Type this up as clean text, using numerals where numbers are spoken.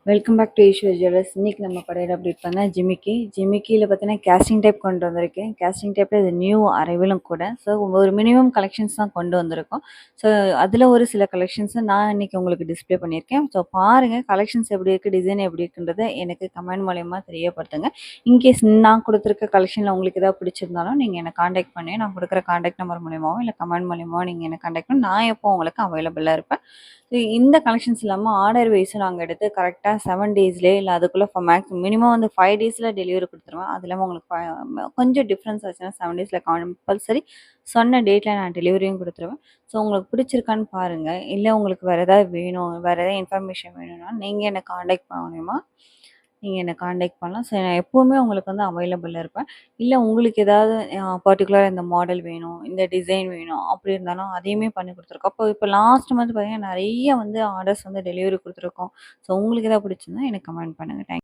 Welcome back to Eshwar Jewellers. இன்னைக்கு நம்ம கடையில் அப்டேட் பண்ண ஜிமிக்கியில் பார்த்தீங்கன்னா கேஸ்டிங் டைப் கொண்டு வந்திருக்கேன். கேஸ்டிங் டைப்பில் இது நியூ அரைவலும் கூட. ஸோ ஒரு மினிமம் கலெக்ஷன்ஸ் தான் கொண்டு வந்திருக்கோம். ஸோ அதில் ஒரு சில கலெக்ஷன்ஸை நான் இன்னைக்கு உங்களுக்கு டிஸ்ப்ளே பண்ணியிருக்கேன். ஸோ பாருங்கள் கலெக்ஷன்ஸ் எப்படி இருக்குது, டிசைன் எப்படி இருக்குன்றதை எனக்கு கமெண்ட் மூலயமா தெரியப்படுத்துங்க. இன்கேஸ் நான் கொடுத்துருக்க கலெக்ஷனில் உங்களுக்கு ஏதாவது பிடிச்சிருந்தாலும் நீங்கள் என்னை காண்டாக்ட் பண்ணி நான் கொடுக்குற காண்டாக்ட் நம்பர் மூலியமாவோ இல்லை கமெண்ட் மூலியமாவோ நீங்கள் என்னை காண்டாக்ட் பண்ணி நான் எப்போ உங்களுக்கு அவைலபிளாக இருப்பேன். இந்த கலெக்ஷன்ஸ் இல்லாமல் ஆர்டர் வைஸும் நாங்கள் எடுத்து கரெக்டாக 7 டேஸ்லேயே இல்லை அதுக்குள்ளே மினிமம் வந்து 5 டேஸில் டெலிவரி கொடுத்துருவேன். அது இல்லாமல் உங்களுக்கு கொஞ்சம் டிஃப்ரென்ஸ் ஆச்சுன்னா 7 டேஸில் கம்பல்சரி சொன்ன டேட்டில் நான் டெலிவரியும் கொடுத்துருவேன். ஸோ உங்களுக்கு பிடிச்சிருக்கான்னு பாருங்கள். இல்லை உங்களுக்கு வேறு ஏதாவது வேணும், வேறு ஏதாவது இன்ஃபர்மேஷன் வேணும்னா நீங்கள் என்னை காண்டாக்ட் பண்ண நீங்கள் என்னை காண்டாக்ட் பண்ணலாம். ஸோ நான் எப்போவுமே உங்களுக்கு வந்து அவைலபிளாக இருப்பேன். இல்லை உங்களுக்கு ஏதாவது பர்ட்டிகுலராக இந்த மாடல் வேணும், இந்த டிசைன் வேணும் அப்படி இருந்தாலும் அதையுமே பண்ணி கொடுத்துருக்கோம். இப்போ லாஸ்ட் மந்த் பார்த்தீங்கன்னா நிறைய வந்து ஆர்டர்ஸ் வந்து டெலிவரி கொடுத்துருக்கோம். ஸோ உங்களுக்கு ஏதாவது பிடிச்சிருந்தா எனக்கு கமெண்ட் பண்ணுங்கள். தேங்க்யூ.